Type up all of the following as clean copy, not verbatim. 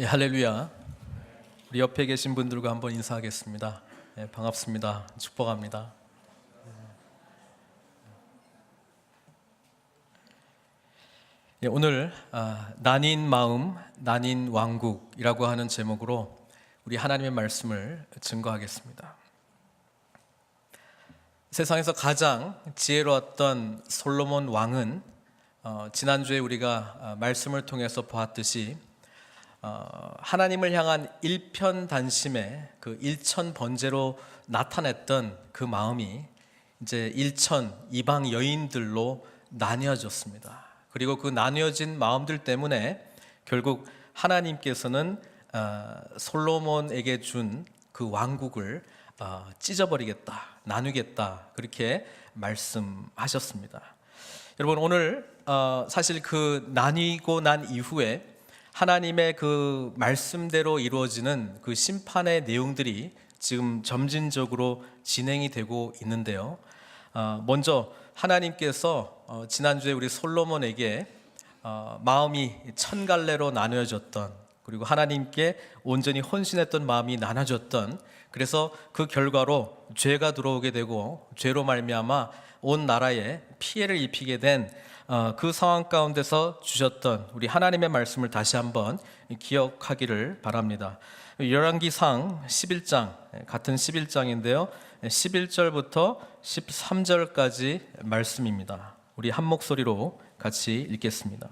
예, 할렐루야. 우리 옆에 계신 분들과 한번 인사하겠습니다. 예, 반갑습니다. 축복합니다. 예, 오늘 나뉜 마음, 나뉜 왕국이라고 하는 제목으로 우리 하나님의 말씀을 증거하겠습니다. 세상에서 가장 지혜로웠던 솔로몬 왕은 지난주에 우리가 말씀을 통해서 보았듯이 하나님을 향한 일편단심의 그 일천번제로 나타냈던 그 마음이 이제 일천 이방 여인들로 나뉘어졌습니다. 그리고 그 나뉘어진 마음들 때문에 결국 하나님께서는 솔로몬에게 준 그 왕국을 찢어버리겠다, 나누겠다, 그렇게 말씀하셨습니다. 여러분, 오늘 사실 그 나뉘고 난 이후에 하나님의 그 말씀대로 이루어지는 그 심판의 내용들이 지금 점진적으로 진행이 되고 있는데요. 먼저 하나님께서 지난주에 우리 솔로몬에게 마음이 천 갈래로 나누어졌던, 그리고 하나님께 온전히 헌신했던 마음이 나눠졌던, 그래서 그 결과로 죄가 들어오게 되고 죄로 말미암아 온 나라에 피해를 입히게 된 그 상황 가운데서 주셨던 우리 하나님의 말씀을 다시 한번 기억하기를 바랍니다. 열왕기상 11장, 같은 11장인데요 11절부터 13절까지 말씀입니다. 우리 한 목소리로 같이 읽겠습니다.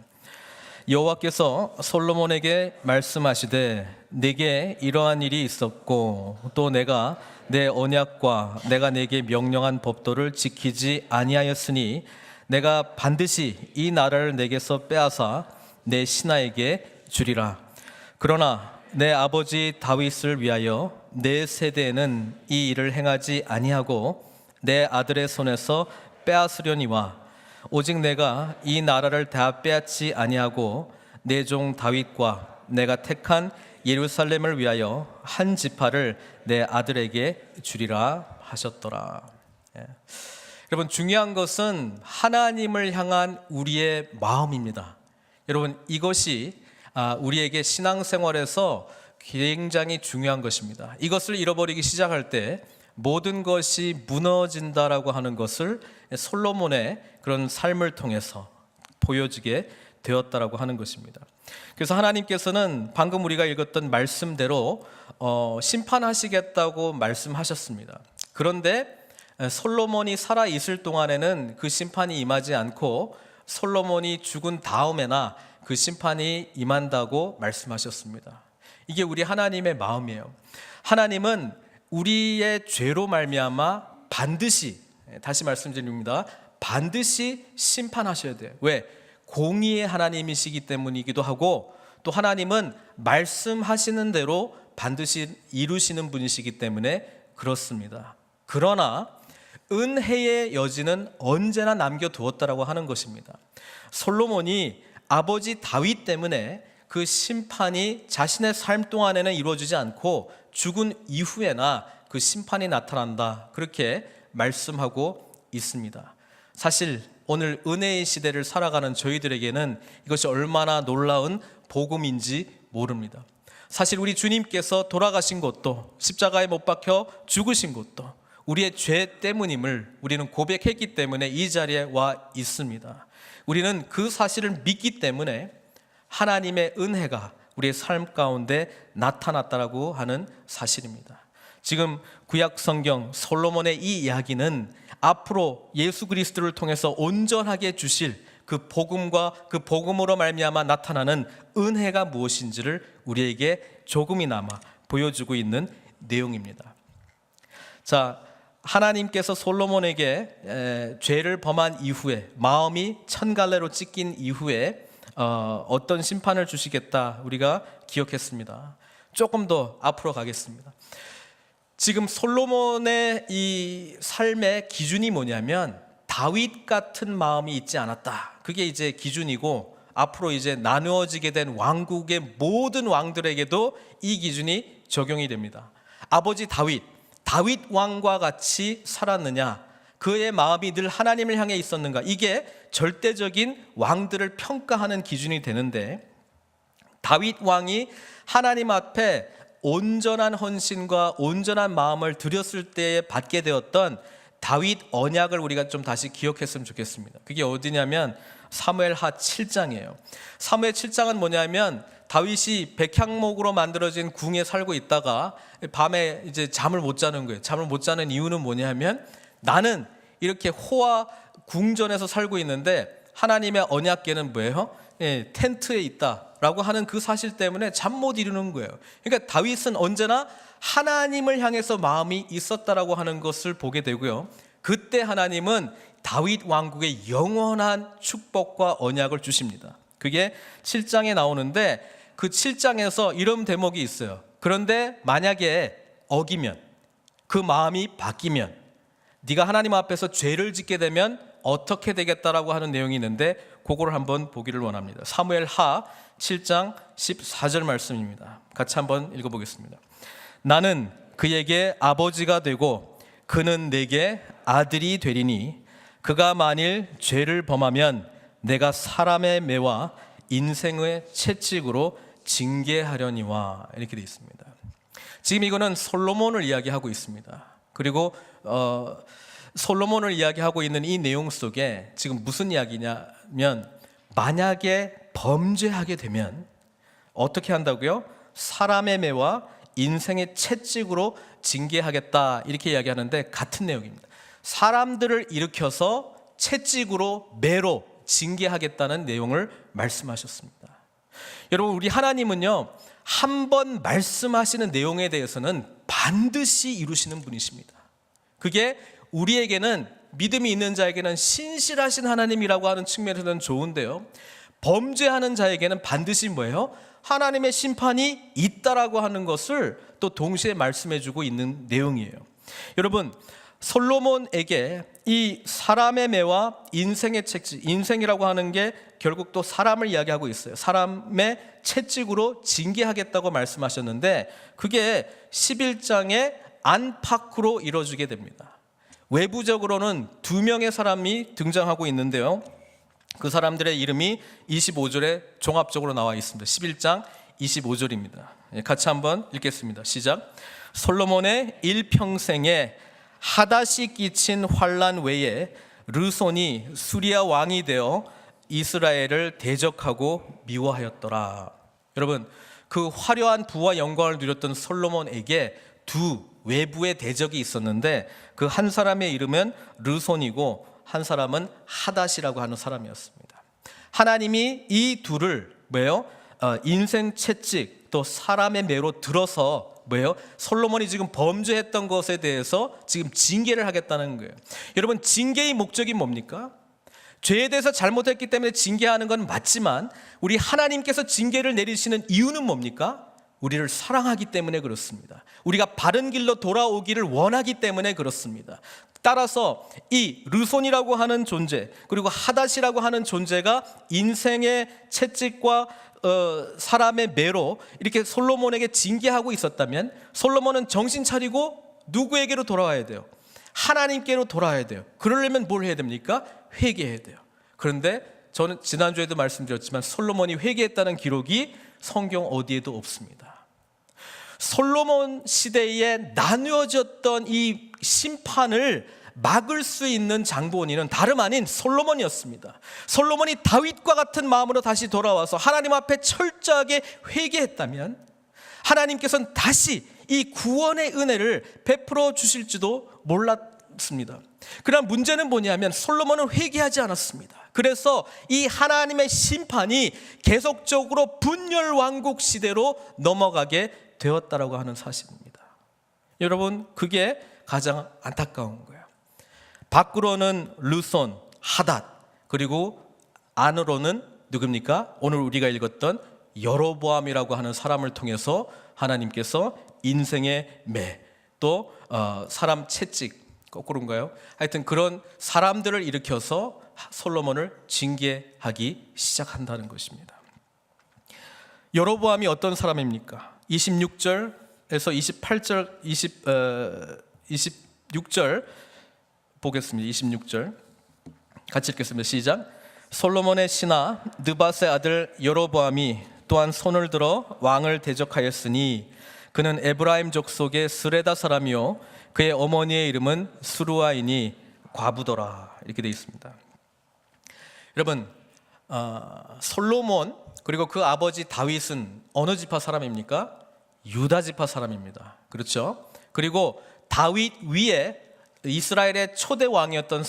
여호와께서 솔로몬에게 말씀하시되 내게 이러한 일이 있었고 또 내가 내 언약과 내가 내게 명령한 법도를 지키지 아니하였으니 내가 반드시 이 나라를 내게서 빼앗아 내 신하에게 주리라. 그러나 내 아버지 다윗을 위하여 내 세대에는 이 일을 행하지 아니하고 내 아들의 손에서 빼앗으려니와 오직 내가 이 나라를 다 빼앗지 아니하고 내 종 다윗과 내가 택한 예루살렘을 위하여 한 지파를 내 아들에게 주리라 하셨더라. 여러분, 중요한 것은 하나님을 향한 우리의 마음입니다. 여러분, 이것이 우리에게 신앙생활에서 굉장히 중요한 것입니다. 이것을 잃어버리기 시작할 때 모든 것이 무너진다라고 하는 것을 솔로몬의 그런 삶을 통해서 보여지게 되었다라고 하는 것입니다. 그래서 하나님께서는 방금 우리가 읽었던 말씀대로 심판하시겠다고 말씀하셨습니다. 그런데 솔로몬이 살아 있을 동안에는 그 심판이 임하지 않고 솔로몬이 죽은 다음에나 그 심판이 임한다고 말씀하셨습니다. 이게 우리 하나님의 마음이에요. 하나님은 우리의 죄로 말미암아 반드시, 다시 말씀드립니다, 반드시 심판하셔야 돼요. 왜? 공의의 하나님이시기 때문이기도 하고 또 하나님은 말씀하시는 대로 반드시 이루시는 분이시기 때문에 그렇습니다. 그러나 은혜의 여지는 언제나 남겨두었다라고 하는 것입니다. 솔로몬이 아버지 다윗 때문에 그 심판이 자신의 삶 동안에는 이루어지지 않고 죽은 이후에나 그 심판이 나타난다, 그렇게 말씀하고 있습니다. 사실 오늘 은혜의 시대를 살아가는 저희들에게는 이것이 얼마나 놀라운 복음인지 모릅니다. 사실 우리 주님께서 돌아가신 것도, 십자가에 못 박혀 죽으신 것도 우리의 죄 때문임을 우리는 고백했기 때문에 이 자리에 와 있습니다. 우리는 그 사실을 믿기 때문에 하나님의 은혜가 우리의 삶 가운데 나타났다라고 하는 사실입니다. 지금 구약 성경 솔로몬의 이 이야기는 앞으로 예수 그리스도를 통해서 온전하게 주실 그 복음과 그 복음으로 말미암아 나타나는 은혜가 무엇인지를 우리에게 조금이나마 보여주고 있는 내용입니다. 자, 하나님께서 솔로몬에게 죄를 범한 이후에, 마음이 천갈래로 찢긴 이후에 어떤 심판을 주시겠다 우리가 기억했습니다. 조금 더 앞으로 가겠습니다. 지금 솔로몬의 이 삶의 기준이 뭐냐면 다윗 같은 마음이 있지 않았다, 그게 이제 기준이고, 앞으로 이제 나누어지게 된 왕국의 모든 왕들에게도 이 기준이 적용이 됩니다. 아버지 다윗 왕과 같이 살았느냐, 그의 마음이 늘 하나님을 향해 있었는가, 이게 절대적인 왕들을 평가하는 기준이 되는데, 다윗 왕이 하나님 앞에 온전한 헌신과 온전한 마음을 드렸을 때에 받게 되었던 다윗 언약을 우리가 좀 다시 기억했으면 좋겠습니다. 그게 어디냐면 사무엘하 7장이에요. 사무엘 7장은 뭐냐면 다윗이 백향목으로 만들어진 궁에 살고 있다가 밤에 이제 잠을 못 자는 거예요. 잠을 못 자는 이유는 뭐냐면 나는 이렇게 호화 궁전에서 살고 있는데 하나님의 언약궤는 뭐예요? 텐트에 있다라고 하는 그 사실 때문에 잠 못 이루는 거예요. 그러니까 다윗은 언제나 하나님을 향해서 마음이 있었다라고 하는 것을 보게 되고요. 그때 하나님은 다윗 왕국의 영원한 축복과 언약을 주십니다. 그게 7장에 나오는데 그 7장에서 이런 대목이 있어요. 그런데 만약에 어기면, 그 마음이 바뀌면, 네가 하나님 앞에서 죄를 짓게 되면 어떻게 되겠다라고 하는 내용이 있는데 그거를 한번 보기를 원합니다. 사무엘하 7장 14절 말씀입니다. 같이 한번 읽어보겠습니다. 나는 그에게 아버지가 되고 그는 내게 아들이 되리니 그가 만일 죄를 범하면 내가 사람의 매와 인생의 채찍으로 징계하려니와, 이렇게 되어 있습니다. 지금 이거는 솔로몬을 이야기하고 있습니다. 그리고 솔로몬을 이야기하고 있는 이 내용 속에 지금 무슨 이야기냐면 만약에 범죄하게 되면 어떻게 한다고요? 사람의 매와 인생의 채찍으로 징계하겠다, 이렇게 이야기하는데 같은 내용입니다. 사람들을 일으켜서 채찍으로 매로 징계하겠다는 내용을 말씀하셨습니다. 여러분, 우리 하나님은요, 한 번 말씀하시는 내용에 대해서는 반드시 이루시는 분이십니다. 그게 우리에게는, 믿음이 있는 자에게는 신실하신 하나님이라고 하는 측면에서는 좋은데요, 범죄하는 자에게는 반드시 뭐예요? 하나님의 심판이 있다라고 하는 것을 또 동시에 말씀해주고 있는 내용이에요. 여러분, 솔로몬에게 이 사람의 매와 인생의 채찍, 인생이라고 하는 게 결국 또 사람을 이야기하고 있어요. 사람의 채찍으로 징계하겠다고 말씀하셨는데 그게 11장의 안팎으로 이루어지게 됩니다. 외부적으로는 2명의 사람이 등장하고 있는데요, 그 사람들의 이름이 25절에 종합적으로 나와 있습니다. 11장 25절입니다. 같이 한번 읽겠습니다. 시작. 솔로몬의 일평생에 하닷이 끼친 환난 외에 르손이 수리아 왕이 되어 이스라엘을 대적하고 미워하였더라. 여러분, 그 화려한 부와 영광을 누렸던 솔로몬에게 두 외부의 대적이 있었는데 그 한 사람의 이름은 르손이고 한 사람은 하닷이라고 하는 사람이었습니다. 하나님이 이 둘을 뭐예요? 인생 채찍 또 사람의 매로 들어서 뭐예요? 솔로몬이 지금 범죄했던 것에 대해서 지금 징계를 하겠다는 거예요. 여러분, 징계의 목적이 뭡니까? 죄에 대해서 잘못했기 때문에 징계하는 건 맞지만 우리 하나님께서 징계를 내리시는 이유는 뭡니까? 우리를 사랑하기 때문에 그렇습니다. 우리가 바른 길로 돌아오기를 원하기 때문에 그렇습니다. 따라서 이 르손이라고 하는 존재, 그리고 하닷이라고 하는 존재가 인생의 채찍과 사람의 매로 이렇게 솔로몬에게 징계하고 있었다면 솔로몬은 정신 차리고 누구에게로 돌아와야 돼요? 하나님께로 돌아와야 돼요. 그러려면 뭘 해야 됩니까? 회개해야 돼요. 그런데 저는 지난주에도 말씀드렸지만 솔로몬이 회개했다는 기록이 성경 어디에도 없습니다. 솔로몬 시대에 나누어졌던 이 심판을 막을 수 있는 장본인은 다름 아닌 솔로몬이었습니다. 솔로몬이 다윗과 같은 마음으로 다시 돌아와서 하나님 앞에 철저하게 회개했다면 하나님께서는 다시 이 구원의 은혜를 베풀어 주실지도 몰랐습니다. 그러나 문제는 뭐냐면 솔로몬은 회개하지 않았습니다. 그래서 이 하나님의 심판이 계속적으로 분열왕국 시대로 넘어가게 되었다라고 하는 사실입니다. 여러분, 그게 가장 안타까운 거예요. 밖으로는 르손, 하닷, 그리고 안으로는 누굽니까? 오늘 우리가 읽었던 여로보암이라고 하는 사람을 통해서 하나님께서 인생의 매, 또 사람 채찍, 거꾸로인가요? 하여튼 그런 사람들을 일으켜서 솔로몬을 징계하기 시작한다는 것입니다. 여로보암이 어떤 사람입니까? 26절에서 28절, 26절 보겠습니다. 26절 같이 읽겠습니다. 시작. 솔로몬의 신하 느밧의 아들 여로보암이 또한 손을 들어 왕을 대적하였으니 그는 에브라임 족속의 스레다 사람이요 그의 어머니의 이름은 수루아이니 과부더라. 이렇게 되어 있습니다. 여러분, 솔로몬 그리고 그 아버지 다윗은 어느 지파 사람입니까? 유다 지파 사람입니다. 그렇죠? 그리고 다윗 위에 이스라엘의 초대 왕이었던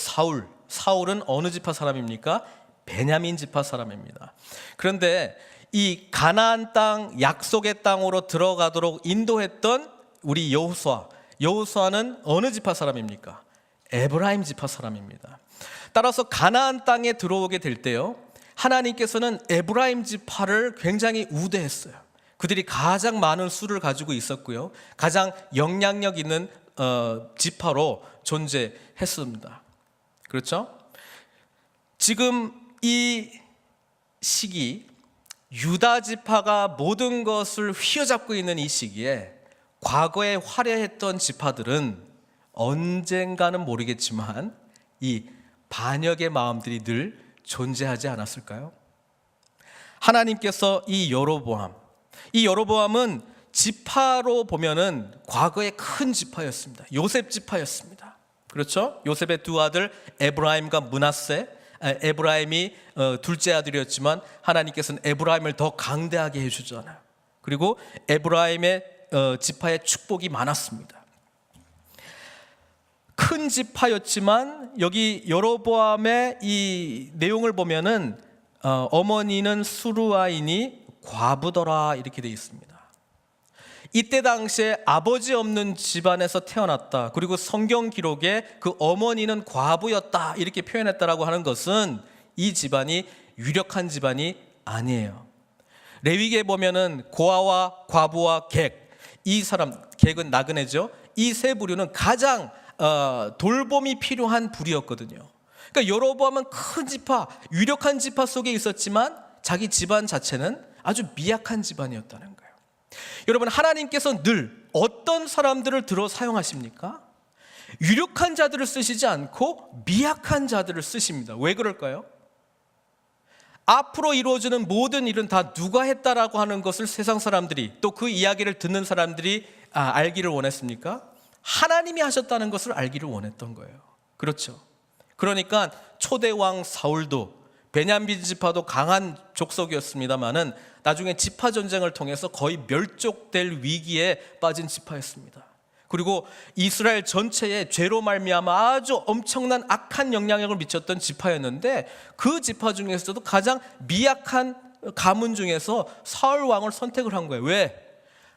사울은 어느 지파 사람입니까? 베냐민 지파 사람입니다. 그런데 이 가나안 땅, 약속의 땅으로 들어가도록 인도했던 우리 여호수아는 어느 지파 사람입니까? 에브라임 지파 사람입니다. 따라서 가나안 땅에 들어오게 될 때요, 하나님께서는 에브라임 지파를 굉장히 우대했어요. 그들이 가장 많은 수를 가지고 있었고요, 가장 영향력 있는 지파로 존재했습니다. 그렇죠? 지금 이 시기, 유다 지파가 모든 것을 휘어잡고 있는 이 시기에 과거에 화려했던 지파들은 언젠가는 모르겠지만 이 반역의 마음들이 늘 존재하지 않았을까요? 하나님께서 이 여로보암은 지파로 보면은 과거에 큰 지파였습니다. 요셉 지파였습니다. 그렇죠? 요셉의 두 아들 에브라임과 므낫세, 에브라임이 둘째 아들이었지만 하나님께서는 에브라임을 더 강대하게 해주잖아요. 그리고 에브라임의 지파의 축복이 많았습니다. 큰 지파였지만 여기 여로보암의 이 내용을 보면은 어머니는 수루아이니 과부더라 이렇게 되어 있습니다. 이때 당시에 아버지 없는 집안에서 태어났다, 그리고 성경 기록에 그 어머니는 과부였다 이렇게 표현했다라고 하는 것은 이 집안이 유력한 집안이 아니에요. 레위기에 보면은 고아와 과부와 객은 나그네죠. 이 세 부류는 가장 돌봄이 필요한 부류였거든요. 그러니까 여로보암은 큰 지파, 유력한 지파 속에 있었지만 자기 집안 자체는 아주 미약한 집안이었다는 거예요. 여러분, 하나님께서 늘 어떤 사람들을 들어 사용하십니까? 유력한 자들을 쓰시지 않고 미약한 자들을 쓰십니다. 왜 그럴까요? 앞으로 이루어지는 모든 일은 다 누가 했다라고 하는 것을 세상 사람들이, 또 그 이야기를 듣는 사람들이 알기를 원했습니까? 하나님이 하셨다는 것을 알기를 원했던 거예요. 그렇죠? 그러니까 초대왕 사울도 베냐민 지파도 강한 족속이었습니다마는 나중에 지파 전쟁을 통해서 거의 멸족될 위기에 빠진 지파였습니다. 그리고 이스라엘 전체에 죄로 말미암아 아주 엄청난 악한 영향력을 미쳤던 지파였는데 그 지파 중에서도 가장 미약한 가문 중에서 사울 왕을 선택을 한 거예요. 왜?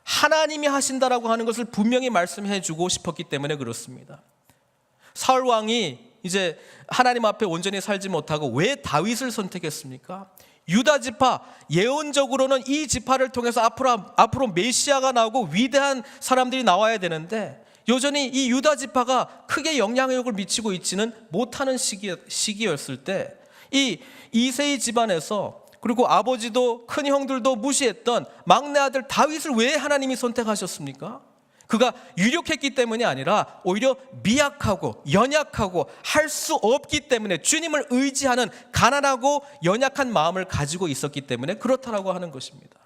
하나님이 하신다라고 하는 것을 분명히 말씀해 주고 싶었기 때문에 그렇습니다. 사울 왕이 이제 하나님 앞에 온전히 살지 못하고 왜 다윗을 선택했습니까? 유다 지파, 예언적으로는 이 지파를 통해서 앞으로 메시아가 나오고 위대한 사람들이 나와야 되는데 여전히 이 유다 지파가 크게 영향력을 미치고 있지는 못하는 시기였을 때 이 이세의 집안에서, 그리고 아버지도 큰 형들도 무시했던 막내 아들 다윗을 왜 하나님이 선택하셨습니까? 그가 유력했기 때문이 아니라 오히려 미약하고 연약하고 할 수 없기 때문에, 주님을 의지하는 가난하고 연약한 마음을 가지고 있었기 때문에 그렇다라고 하는 것입니다.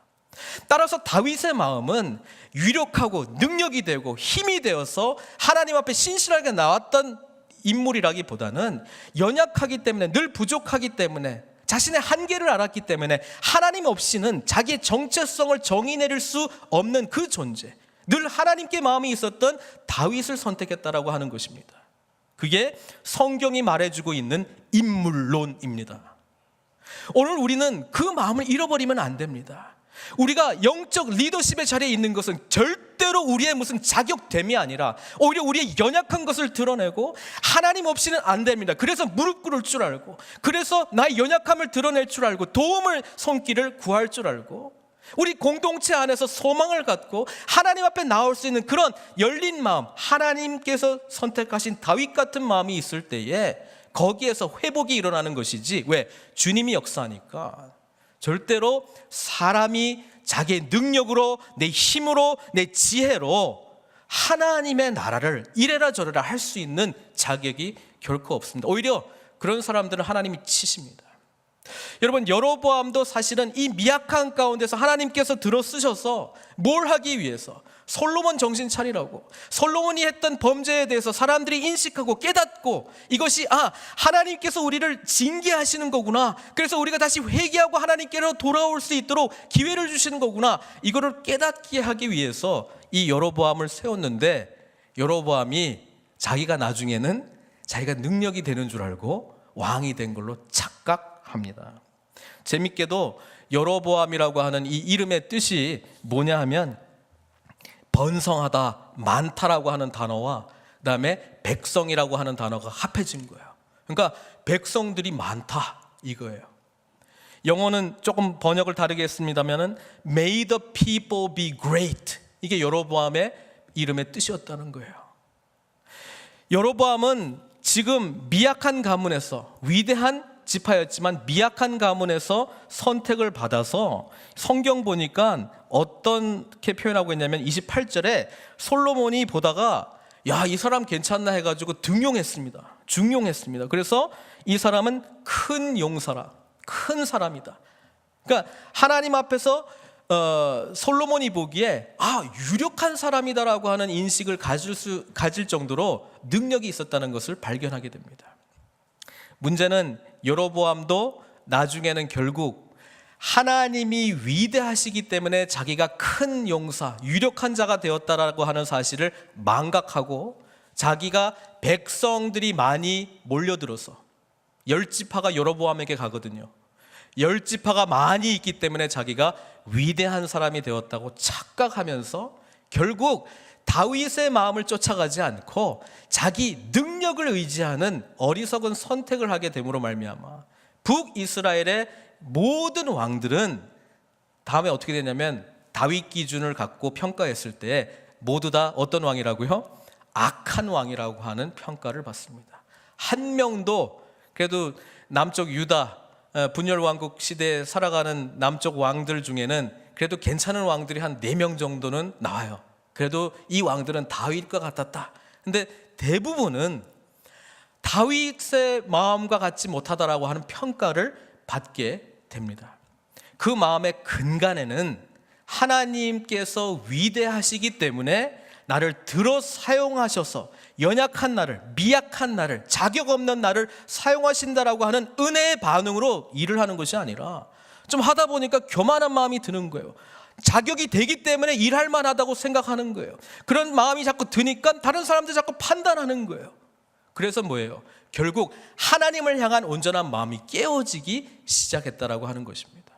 따라서 다윗의 마음은 유력하고 능력이 되고 힘이 되어서 하나님 앞에 신실하게 나왔던 인물이라기보다는 연약하기 때문에, 늘 부족하기 때문에, 자신의 한계를 알았기 때문에 하나님 없이는 자기의 정체성을 정의내릴 수 없는 그 존재, 늘 하나님께 마음이 있었던 다윗을 선택했다라고 하는 것입니다. 그게 성경이 말해주고 있는 인물론입니다. 오늘 우리는 그 마음을 잃어버리면 안 됩니다. 우리가 영적 리더십의 자리에 있는 것은 절대로 우리의 무슨 자격됨이 아니라 오히려 우리의 연약한 것을 드러내고, 하나님 없이는 안 됩니다. 그래서 무릎 꿇을 줄 알고, 그래서 나의 연약함을 드러낼 줄 알고, 도움을 손길을 구할 줄 알고, 우리 공동체 안에서 소망을 갖고 하나님 앞에 나올 수 있는 그런 열린 마음, 하나님께서 선택하신 다윗 같은 마음이 있을 때에 거기에서 회복이 일어나는 것이지, 왜? 주님이 역사하니까. 절대로 사람이 자기의 능력으로, 내 힘으로, 내 지혜로 하나님의 나라를 이래라 저래라 할 수 있는 자격이 결코 없습니다. 오히려 그런 사람들은 하나님이 치십니다. 여러분, 여로보암도 사실은 이 미약한 가운데서 하나님께서 들어 쓰셔서 뭘 하기 위해서? 솔로몬 정신 차리라고. 솔로몬이 했던 범죄에 대해서 사람들이 인식하고 깨닫고, 이것이 하나님께서 우리를 징계하시는 거구나, 그래서 우리가 다시 회개하고 하나님께로 돌아올 수 있도록 기회를 주시는 거구나, 이거를 깨닫게 하기 위해서 이 여로보암을 세웠는데, 여로보암이 자기가 나중에는 자기가 능력이 되는 줄 알고 왕이 된 걸로 착각합니다. 재밌게도 여로보암이라고 하는 이 이름의 뜻이 뭐냐 하면 번성하다, 많다라고 하는 단어와 그다음에 백성이라고 하는 단어가 합해진 거예요. 그러니까 백성들이 많다 이거예요. 영어는 조금 번역을 다르게 했습니다면은 May the people be great, 이게 여로보암의 이름의 뜻이었다는 거예요. 여로보암은 지금 미약한 가문에서, 위대한 지파였지만 미약한 가문에서 선택을 받아서, 성경 보니까 어떻게 표현하고 있냐면 28절에 솔로몬이 보다가 이 사람 괜찮나 해가지고 중용했습니다. 그래서 이 사람은 큰 용사라, 큰 사람이다. 그러니까 하나님 앞에서 솔로몬이 보기에 유력한 사람이다라고 하는 인식을 가질 정도로 능력이 있었다는 것을 발견하게 됩니다. 문제는 여로보암도 나중에는 결국 하나님이 위대하시기 때문에 자기가 큰 용사, 유력한 자가 되었다라고 하는 사실을 망각하고, 자기가 백성들이 많이 몰려들어서, 10지파가 여로보암에게 가거든요. 10지파가 많이 있기 때문에 자기가 위대한 사람이 되었다고 착각하면서 결국 다윗의 마음을 쫓아가지 않고 자기 능력을 의지하는 어리석은 선택을 하게 됨으로 말미암아 북이스라엘의 모든 왕들은 다음에 어떻게 되냐면 다윗 기준을 갖고 평가했을 때 모두 다 어떤 왕이라고요? 악한 왕이라고 하는 평가를 받습니다. 한 명도, 그래도 남쪽 유다 분열 왕국 시대에 살아가는 남쪽 왕들 중에는 그래도 괜찮은 왕들이 한 4명 정도는 나와요. 그래도 이 왕들은 다윗과 같았다. 근데 대부분은 다윗의 마음과 같지 못하다라고 하는 평가를 받게 됩니다. 그 마음의 근간에는 하나님께서 위대하시기 때문에 나를 들어 사용하셔서 연약한 나를, 미약한 나를, 자격 없는 나를 사용하신다라고 하는 은혜의 반응으로 일을 하는 것이 아니라 좀 하다 보니까 교만한 마음이 드는 거예요. 자격이 되기 때문에 일할 만하다고 생각하는 거예요. 그런 마음이 자꾸 드니까 다른 사람들 자꾸 판단하는 거예요. 그래서 뭐예요? 결국 하나님을 향한 온전한 마음이 깨어지기 시작했다라고 하는 것입니다.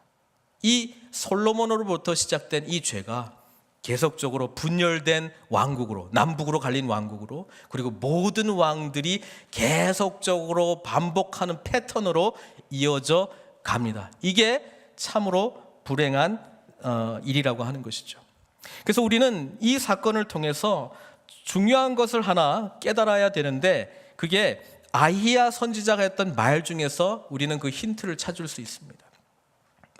이 솔로몬으로부터 시작된 이 죄가 계속적으로 분열된 왕국으로, 남북으로 갈린 왕국으로, 그리고 모든 왕들이 계속적으로 반복하는 패턴으로 이어져 갑니다. 이게 참으로 불행한 일이라고 하는 것이죠. 그래서 우리는 이 사건을 통해서 중요한 것을 하나 깨달아야 되는데, 그게 아히야 선지자가 했던 말 중에서 우리는 그 힌트를 찾을 수 있습니다.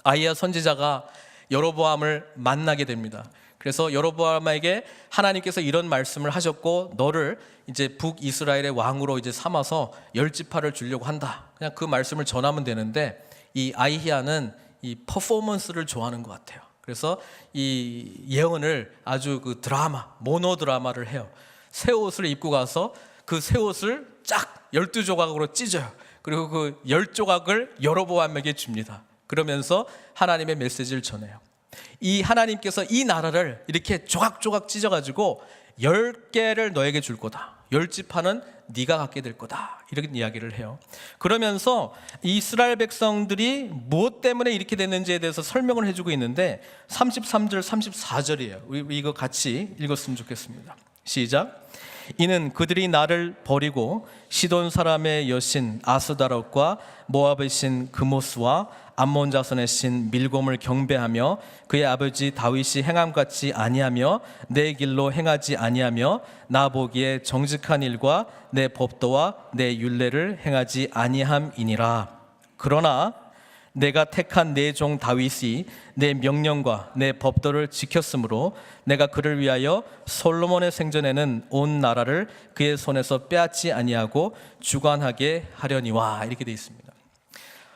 아히야 선지자가 여로보암을 만나게 됩니다. 그래서 여로보암에게 하나님께서 이런 말씀을 하셨고, 너를 이제 북이스라엘의 왕으로 이제 삼아서 10지파를 주려고 한다. 그냥 그 말씀을 전하면 되는데, 이 아히야는 이 퍼포먼스를 좋아하는 것 같아요. 그래서 이 예언을 아주 그 모노 드라마를 해요. 새 옷을 입고 가서 그 새 옷을 쫙 12조각으로 찢어요. 그리고 그 10조각을 여로보암에게 줍니다. 그러면서 하나님의 메시지를 전해요. 이 하나님께서 이 나라를 이렇게 조각조각 찢어가지고 10개를 너에게 줄 거다. 10지파는 네가 갖게 될 거다. 이런 이야기를 해요. 그러면서 이스라엘 백성들이 무엇 때문에 이렇게 됐는지에 대해서 설명을 해주고 있는데 33절 34절이에요. 우리 이거 같이 읽었으면 좋겠습니다. 시작. 이는 그들이 나를 버리고 시돈 사람의 여신 아스다롯과 모압의 신 그모스와 암몬 자손의 신 밀곰을 경배하며 그의 아버지 다윗이 행함같이 아니하며 내 길로 행하지 아니하며 나 보기에 정직한 일과 내 법도와 내 율례를 행하지 아니함이니라. 그러나 내가 택한 내 종 다윗이 내 명령과 내 법도를 지켰으므로 내가 그를 위하여 솔로몬의 생전에는 온 나라를 그의 손에서 빼앗지 아니하고 주관하게 하려니와. 이렇게 되어 있습니다.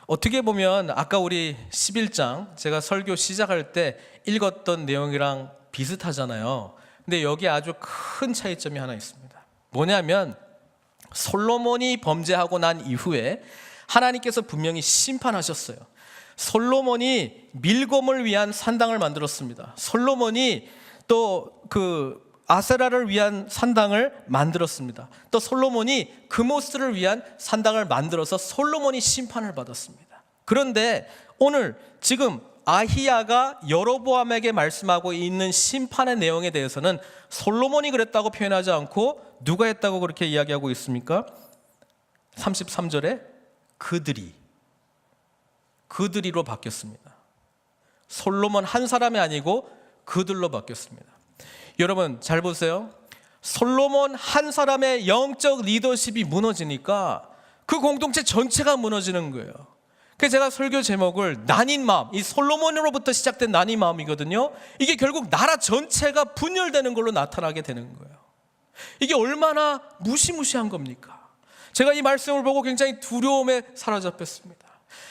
어떻게 보면 아까 우리 11장 제가 설교 시작할 때 읽었던 내용이랑 비슷하잖아요. 근데 여기 아주 큰 차이점이 하나 있습니다. 뭐냐면 솔로몬이 범죄하고 난 이후에 하나님께서 분명히 심판하셨어요. 솔로몬이 밀곰을 위한 산당을 만들었습니다. 솔로몬이 또 아세라를 위한 산당을 만들었습니다. 또 솔로몬이 그모스를 위한 산당을 만들어서 솔로몬이 심판을 받았습니다. 그런데 오늘 지금 아히야가 여로보암에게 말씀하고 있는 심판의 내용에 대해서는 솔로몬이 그랬다고 표현하지 않고 누가 했다고 그렇게 이야기하고 있습니까? 33절에 그들이로 바뀌었습니다. 솔로몬 한 사람이 아니고 그들로 바뀌었습니다. 여러분 잘 보세요. 솔로몬 한 사람의 영적 리더십이 무너지니까 그 공동체 전체가 무너지는 거예요. 그래서 제가 설교 제목을 나뉜 마음, 이 솔로몬으로부터 시작된 나뉜 마음이거든요. 이게 결국 나라 전체가 분열되는 걸로 나타나게 되는 거예요. 이게 얼마나 무시무시한 겁니까? 제가 이 말씀을 보고 굉장히 두려움에 사로잡혔습니다.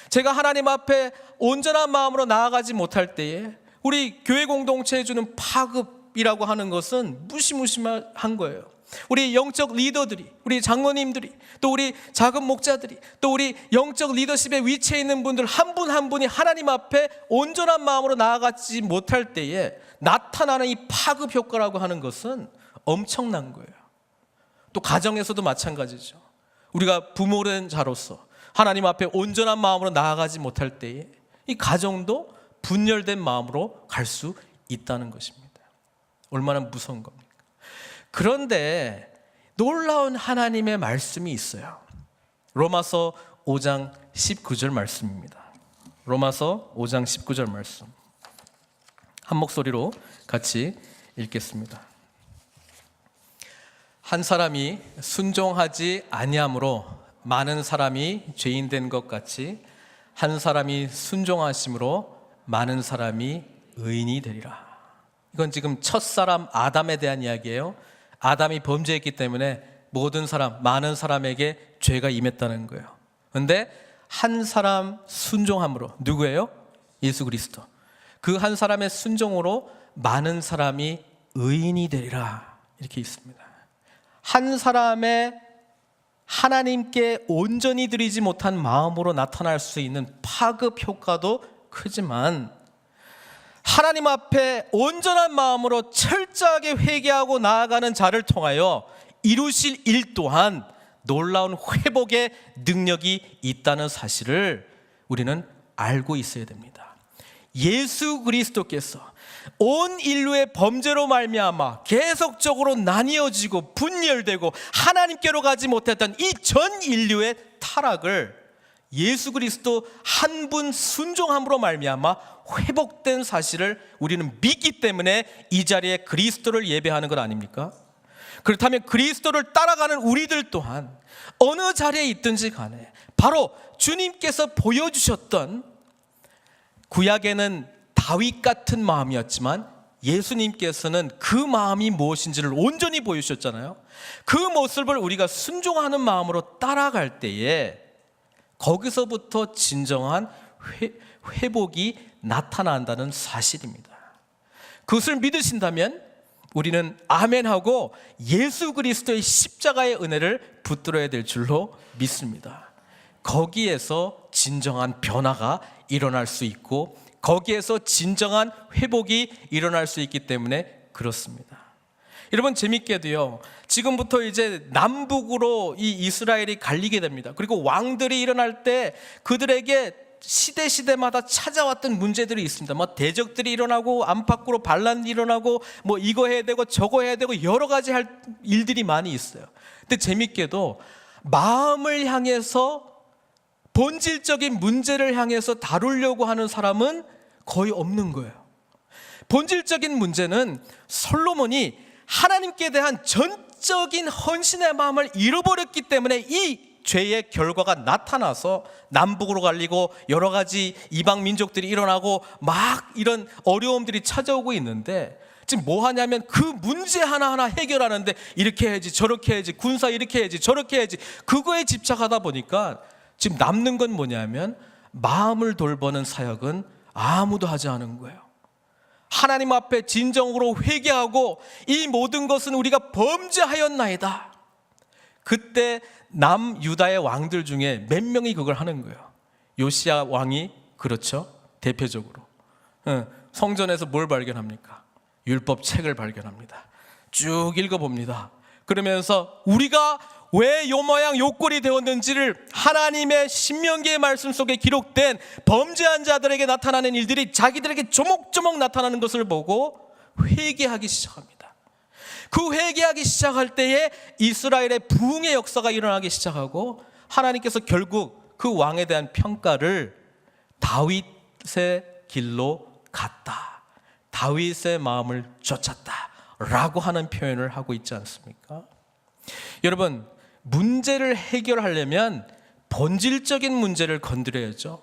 제가 하나님 앞에 온전한 마음으로 나아가지 못할 때에 우리 교회 공동체에 주는 파급이라고 하는 것은 무시무시한 거예요. 우리 영적 리더들이, 우리 장로님들이, 또 우리 작은 목자들이, 또 우리 영적 리더십에 위치해 있는 분들 한 분 한 분이 하나님 앞에 온전한 마음으로 나아가지 못할 때에 나타나는 이 파급 효과라고 하는 것은 엄청난 거예요. 또 가정에서도 마찬가지죠. 우리가 부모된 자로서 하나님 앞에 온전한 마음으로 나아가지 못할 때에 이 가정도 분열된 마음으로 갈 수 있다는 것입니다. 얼마나 무서운 겁니까? 그런데 놀라운 하나님의 말씀이 있어요. 로마서 5장 19절 말씀입니다. 로마서 5장 19절 말씀 한 목소리로 같이 읽겠습니다. 한 사람이 순종하지 아니함으로 많은 사람이 죄인 된 것 같이 한 사람이 순종하심으로 많은 사람이 의인이 되리라. 이건 지금 첫사람 아담에 대한 이야기예요. 아담이 범죄했기 때문에 모든 사람, 많은 사람에게 죄가 임했다는 거예요. 그런데 한 사람 순종함으로, 누구예요? 예수 그리스도. 그 한 사람의 순종으로 많은 사람이 의인이 되리라 이렇게 있습니다. 한 사람의 하나님께 온전히 드리지 못한 마음으로 나타날 수 있는 파급 효과도 크지만 하나님 앞에 온전한 마음으로 철저하게 회개하고 나아가는 자를 통하여 이루실 일 또한 놀라운 회복의 능력이 있다는 사실을 우리는 알고 있어야 됩니다. 예수 그리스도께서 온 인류의 범죄로 말미암아 계속적으로 나뉘어지고 분열되고 하나님께로 가지 못했던 이 전 인류의 타락을 예수 그리스도 한 분 순종함으로 말미암아 회복된 사실을 우리는 믿기 때문에 이 자리에 그리스도를 예배하는 것 아닙니까? 그렇다면 그리스도를 따라가는 우리들 또한 어느 자리에 있든지 간에 바로 주님께서 보여주셨던 구약에는 다윗 같은 마음이었지만 예수님께서는 그 마음이 무엇인지를 온전히 보여주셨잖아요. 그 모습을 우리가 순종하는 마음으로 따라갈 때에 거기서부터 진정한 회복이 나타난다는 사실입니다. 그것을 믿으신다면 우리는 아멘하고 예수 그리스도의 십자가의 은혜를 붙들어야 될 줄로 믿습니다. 거기에서 진정한 변화가 일어날 수 있고 거기에서 진정한 회복이 일어날 수 있기 때문에 그렇습니다. 여러분 재밌게도요, 지금부터 이제 남북으로 이 이스라엘이 갈리게 됩니다. 그리고 왕들이 일어날 때 그들에게 시대마다 찾아왔던 문제들이 있습니다. 뭐 대적들이 일어나고 안팎으로 반란이 일어나고 뭐 이거 해야 되고 저거 해야 되고 여러 가지 할 일들이 많이 있어요. 근데 재밌게도 마음을 향해서 본질적인 문제를 향해서 다루려고 하는 사람은 거의 없는 거예요. 본질적인 문제는 솔로몬이 하나님께 대한 전적인 헌신의 마음을 잃어버렸기 때문에 이 죄의 결과가 나타나서 남북으로 갈리고 여러 가지 이방 민족들이 일어나고 막 이런 어려움들이 찾아오고 있는데 지금 뭐 하냐면 그 문제 하나하나 해결하는데 이렇게 해야지 저렇게 해야지 군사 이렇게 해야지 저렇게 해야지 그거에 집착하다 보니까 지금 남는 건 뭐냐면 마음을 돌보는 사역은 아무도 하지 않은 거예요. 하나님 앞에 진정으로 회개하고 이 모든 것은 우리가 범죄하였나이다. 그때 남유다의 왕들 중에 몇 명이 그걸 하는 거예요. 요시야 왕이 그렇죠. 대표적으로 성전에서 뭘 발견합니까? 율법 책을 발견합니다. 쭉 읽어봅니다. 그러면서 우리가 왜 요 모양 요 꼴이 되었는지를 하나님의 신명기의 말씀 속에 기록된 범죄한 자들에게 나타나는 일들이 자기들에게 조목조목 나타나는 것을 보고 회개하기 시작합니다. 그 회개하기 시작할 때에 이스라엘의 부흥의 역사가 일어나기 시작하고 하나님께서 결국 그 왕에 대한 평가를 다윗의 길로 갔다, 다윗의 마음을 쫓았다 라고 하는 표현을 하고 있지 않습니까? 여러분, 문제를 해결하려면 본질적인 문제를 건드려야죠.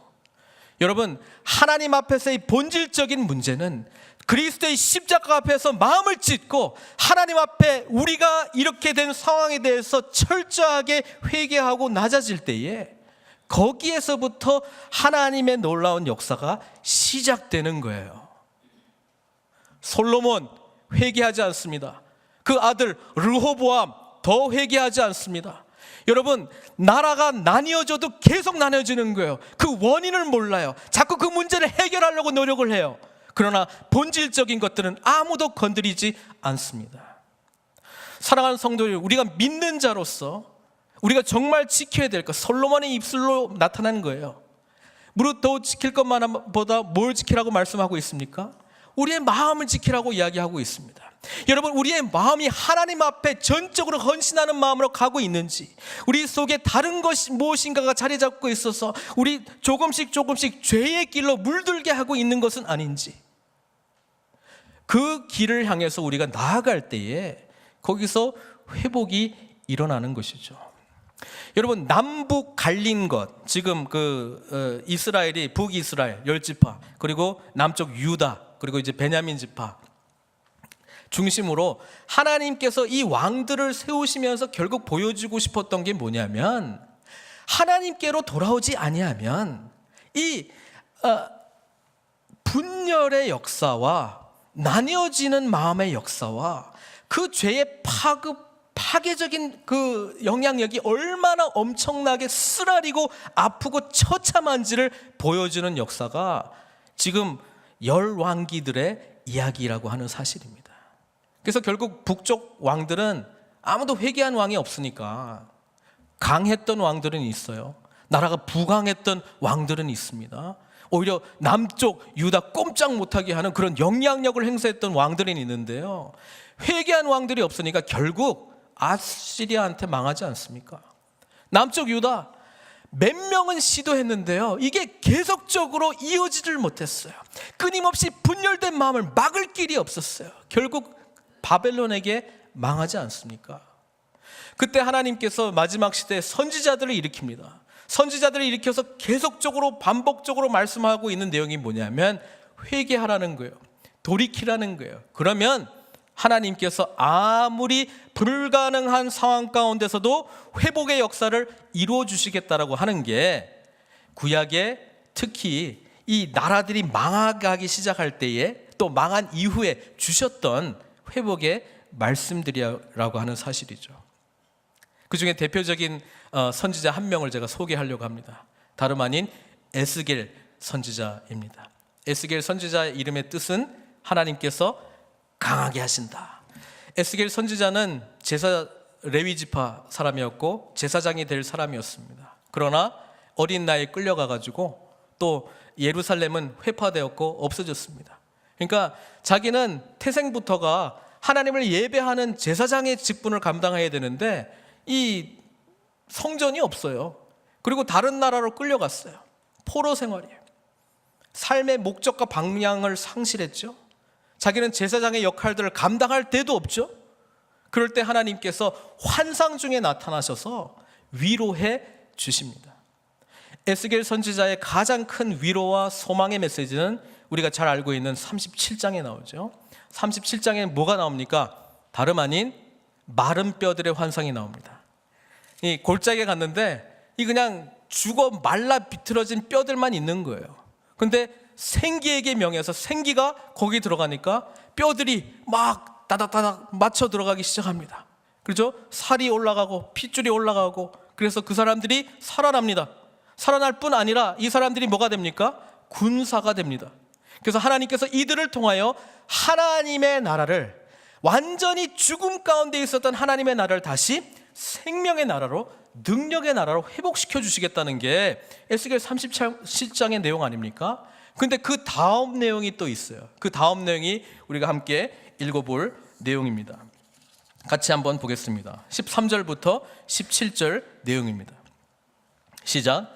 여러분, 하나님 앞에서의 본질적인 문제는 그리스도의 십자가 앞에서 마음을 찢고 하나님 앞에 우리가 이렇게 된 상황에 대해서 철저하게 회개하고 낮아질 때에 거기에서부터 하나님의 놀라운 역사가 시작되는 거예요. 솔로몬 회개하지 않습니다. 그 아들 르호보암 더 회개하지 않습니다. 여러분, 나라가 나뉘어져도 계속 나뉘어지는 거예요. 그 원인을 몰라요. 자꾸 그 문제를 해결하려고 노력을 해요. 그러나 본질적인 것들은 아무도 건드리지 않습니다. 사랑하는 성도들, 우리가 믿는 자로서 우리가 정말 지켜야 될 것, 솔로몬의 입술로 나타난 거예요. 무릇 더 지킬 것만보다 뭘 지키라고 말씀하고 있습니까? 우리의 마음을 지키라고 이야기하고 있습니다. 여러분, 우리의 마음이 하나님 앞에 전적으로 헌신하는 마음으로 가고 있는지, 우리 속에 다른 것이 무엇인가가 자리 잡고 있어서 우리 조금씩 죄의 길로 물들게 하고 있는 것은 아닌지, 그 길을 향해서 우리가 나아갈 때에 거기서 회복이 일어나는 것이죠. 여러분, 남북 갈린 것, 지금 이스라엘이 북이스라엘 10지파, 그리고 남쪽 유다, 그리고 이제 베냐민 지파 중심으로 하나님께서 이 왕들을 세우시면서 결국 보여주고 싶었던 게 뭐냐면, 하나님께로 돌아오지 아니하면 이 분열의 역사와 나뉘어지는 마음의 역사와 그 죄의 파괴적인 그 영향력이 얼마나 엄청나게 쓰라리고 아프고 처참한지를 보여주는 역사가 지금 열왕기들의 이야기라고 하는 사실입니다. 그래서 결국 북쪽 왕들은 아무도 회개한 왕이 없으니까 강했던 왕들은 있어요. 나라가 부강했던 왕들은 있습니다. 오히려 남쪽 유다 꼼짝 못하게 하는 그런 영향력을 행사했던 왕들은 있는데요, 회개한 왕들이 없으니까 결국 아시리아한테 망하지 않습니까? 남쪽 유다 몇 명은 시도했는데요, 이게 계속적으로 이어지질 못했어요. 끊임없이 분열된 마음을 막을 길이 없었어요. 결국 바벨론에게 망하지 않습니까? 그때 하나님께서 마지막 시대에 선지자들을 일으킵니다. 선지자들을 일으켜서 계속적으로 반복적으로 말씀하고 있는 내용이 뭐냐면 회개하라는 거예요. 돌이키라는 거예요. 그러면 하나님께서 아무리 불가능한 상황 가운데서도 회복의 역사를 이루어 주시겠다라고 하는 게 구약에 특히 이 나라들이 망하기 시작할 때에 또 망한 이후에 주셨던 회복의 말씀들이라고 하는 사실이죠. 그 중에 대표적인 선지자 한 명을 제가 소개하려고 합니다. 다름 아닌 에스겔 선지자입니다. 에스겔 선지자의 이름의 뜻은 하나님께서 강하게 하신다. 에스겔 선지자는 레위 지파 사람이었고 제사장이 될 사람이었습니다. 그러나 어린 나이에 끌려가가지고 또 예루살렘은 회파되었고 없어졌습니다. 그러니까 자기는 태생부터가 하나님을 예배하는 제사장의 직분을 감당해야 되는데 이 성전이 없어요. 그리고 다른 나라로 끌려갔어요. 포로 생활이에요. 삶의 목적과 방향을 상실했죠. 자기는 제사장의 역할들을 감당할 데도 없죠. 그럴 때 하나님께서 환상 중에 나타나셔서 위로해 주십니다. 에스겔 선지자의 가장 큰 위로와 소망의 메시지는 우리가 잘 알고 있는 37장에 나오죠. 37장에 뭐가 나옵니까? 다름 아닌 마른 뼈들의 환상이 나옵니다. 이 골짜기에 갔는데 이 그냥 죽어 말라 비틀어진 뼈들만 있는 거예요. 근데 생기에게 명해서 생기가 거기 들어가니까 뼈들이 막 따닥따닥 맞춰 들어가기 시작합니다. 그렇죠? 살이 올라가고 핏줄이 올라가고, 그래서 그 사람들이 살아납니다. 살아날 뿐 아니라 이 사람들이 뭐가 됩니까? 군사가 됩니다. 그래서 하나님께서 이들을 통하여 하나님의 나라를, 완전히 죽음 가운데 있었던 하나님의 나라를 다시 생명의 나라로, 능력의 나라로 회복시켜 주시겠다는 게 에스겔 37장의 내용 아닙니까? 근데 그 다음 내용이 또 있어요. 그 다음 내용이 우리가 함께 읽어볼 내용입니다. 같이 한번 보겠습니다. 13절부터 17절 내용입니다. 시작.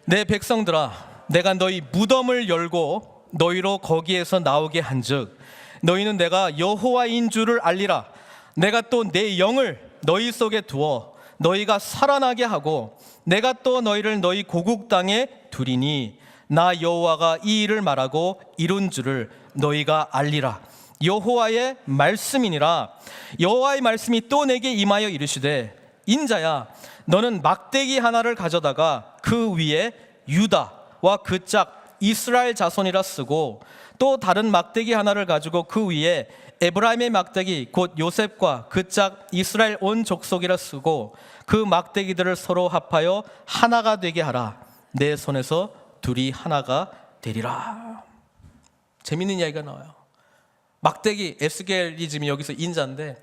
내 백성들아, 내가 너희 무덤을 열고 너희로 거기에서 나오게 한즉 너희는 내가 여호와인 줄을 알리라. 내가 또 내 영을 너희 속에 두어 너희가 살아나게 하고 내가 또 너희를 너희 고국 땅에 두리니 나 여호와가 이 일을 말하고 이룬 줄을 너희가 알리라. 여호와의 말씀이니라. 여호와의 말씀이 또 내게 임하여 이르시되 인자야, 너는 막대기 하나를 가져다가 그 위에 유다와 그 짝 이스라엘 자손이라 쓰고 또 다른 막대기 하나를 가지고 그 위에 에브라임의 막대기 곧 요셉과 그 짝 이스라엘 온 족속이라 쓰고 그 막대기들을 서로 합하여 하나가 되게 하라. 내 손에서 둘이 하나가 되리라. 재밌는 이야기가 나와요. 막대기, 에스겔이 지금 여기서 인자인데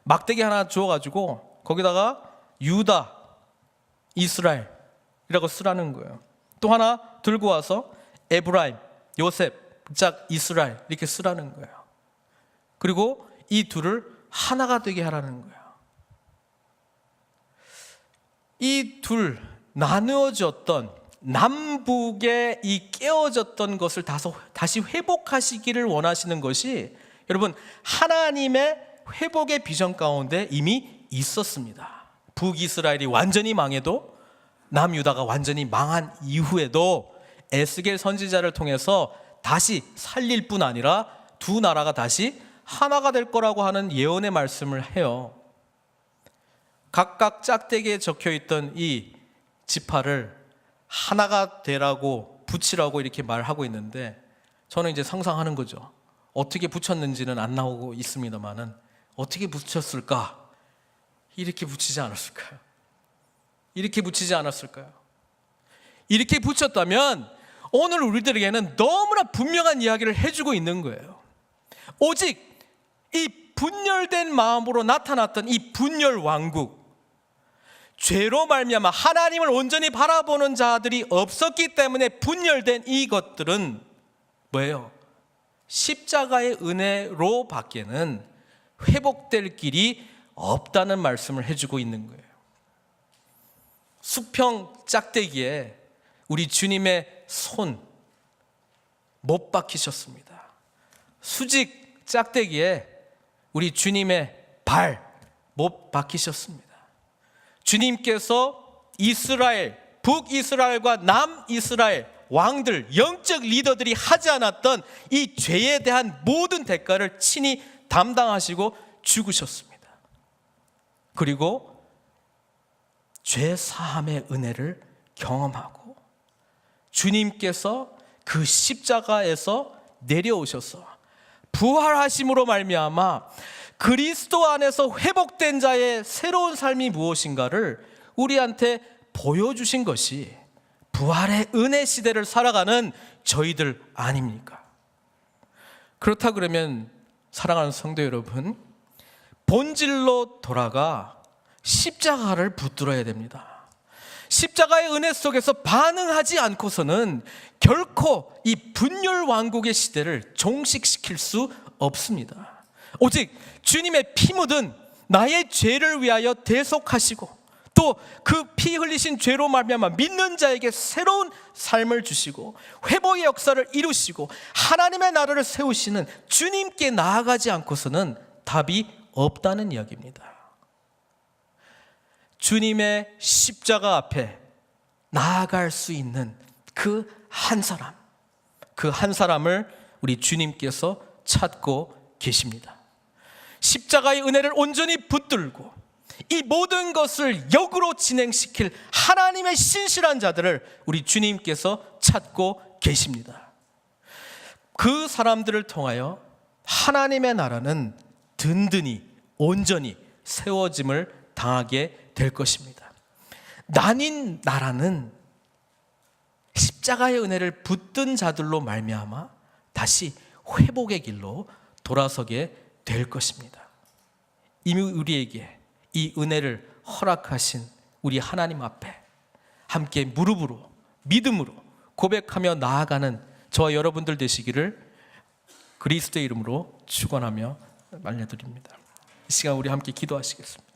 막대기 하나 주워가지고 거기다가 유다, 이스라엘이라고 쓰라는 거예요. 또 하나 들고 와서 에브라임, 요셉, 짝 이스라엘 이렇게 쓰라는 거예요. 그리고 이 둘을 하나가 되게 하라는 거예요. 이 둘 나누어졌던 남북의 이 깨어졌던 것을 다시 회복하시기를 원하시는 것이 여러분 하나님의 회복의 비전 가운데 이미 있었습니다. 북이스라엘이 완전히 망해도 남유다가 완전히 망한 이후에도 에스겔 선지자를 통해서 다시 살릴 뿐 아니라 두 나라가 다시 하나가 될 거라고 하는 예언의 말씀을 해요. 각각 짝대기에 적혀있던 이 지파를 하나가 되라고 붙이라고 이렇게 말하고 있는데 저는 이제 상상하는 거죠. 어떻게 붙였는지는 안 나오고 있습니다만은 어떻게 붙였을까? 이렇게 붙이지 않았을까요? 이렇게 붙이지 않았을까요? 이렇게 붙였다면 오늘 우리들에게는 너무나 분명한 이야기를 해주고 있는 거예요. 오직 이 분열된 마음으로 나타났던 이 분열 왕국, 죄로 말미암아 하나님을 온전히 바라보는 자들이 없었기 때문에 분열된 이것들은 뭐예요? 십자가의 은혜로 밖에는 회복될 길이 없다는 말씀을 해주고 있는 거예요. 수평 짝대기에 우리 주님의 손 못 박히셨습니다. 수직 짝대기에 우리 주님의 발 못 박히셨습니다. 주님께서 이스라엘, 북이스라엘과 남이스라엘 왕들, 영적 리더들이 하지 않았던 이 죄에 대한 모든 대가를 친히 담당하시고 죽으셨습니다. 그리고 죄 사함의 은혜를 경험하고 주님께서 그 십자가에서 내려오셔서 부활하심으로 말미암아 그리스도 안에서 회복된 자의 새로운 삶이 무엇인가를 우리한테 보여주신 것이 부활의 은혜 시대를 살아가는 저희들 아닙니까? 그렇다 그러면 사랑하는 성도 여러분, 본질로 돌아가 십자가를 붙들어야 됩니다. 십자가의 은혜 속에서 반응하지 않고서는 결코 이 분열 왕국의 시대를 종식시킬 수 없습니다. 오직 주님의 피 묻은 나의 죄를 위하여 대속하시고 또 그 피 흘리신 죄로 말미암아 믿는 자에게 새로운 삶을 주시고 회복의 역사를 이루시고 하나님의 나라를 세우시는 주님께 나아가지 않고서는 답이 없다는 이야기입니다. 주님의 십자가 앞에 나아갈 수 있는 그 한 사람, 그 한 사람을 우리 주님께서 찾고 계십니다. 십자가의 은혜를 온전히 붙들고 이 모든 것을 역으로 진행시킬 하나님의 신실한 자들을 우리 주님께서 찾고 계십니다. 그 사람들을 통하여 하나님의 나라는 든든히 온전히 세워짐을 당하게 될 것입니다. 나뉜 나라는 십자가의 은혜를 붙든 자들로 말미암아 다시 회복의 길로 돌아서게 될 것입니다. 이미 우리에게 이 은혜를 허락하신 우리 하나님 앞에 함께 무릎으로 믿음으로 고백하며 나아가는 저와 여러분들 되시기를 그리스도의 이름으로 축원하며 말려드립니다. 이 시간 우리 함께 기도하시겠습니다.